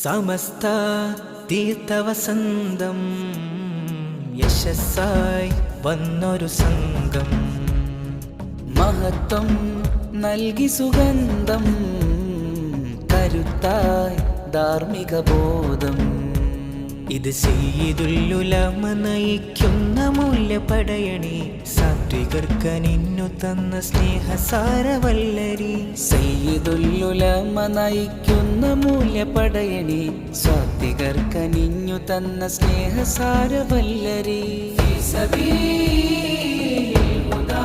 സമസ്ത തീർത്ഥവസന്തം യശസ്സായി വന്നൊരു സംഘം മഹത്വം നൽകി സുഗന്ധം കരുത്തായി ധാർമ്മിക ബോധം. ഇത് സയ്യിദുൽ ഉലമ നയിക്കുന്ന മൂല്യപടയണി സാത്വികർക്കനിന്നു തന്ന സ്നേഹസാരവല്ലരി. സയ്യിദുൽ ഉലമ നയിക്കുന്ന മൂല്യപടയണി സാത്വികർക്കനിഞ്ഞു തന്ന സ്നേഹസാരവല്ലരി. ഫീ സബീലിൽ ഹുദാ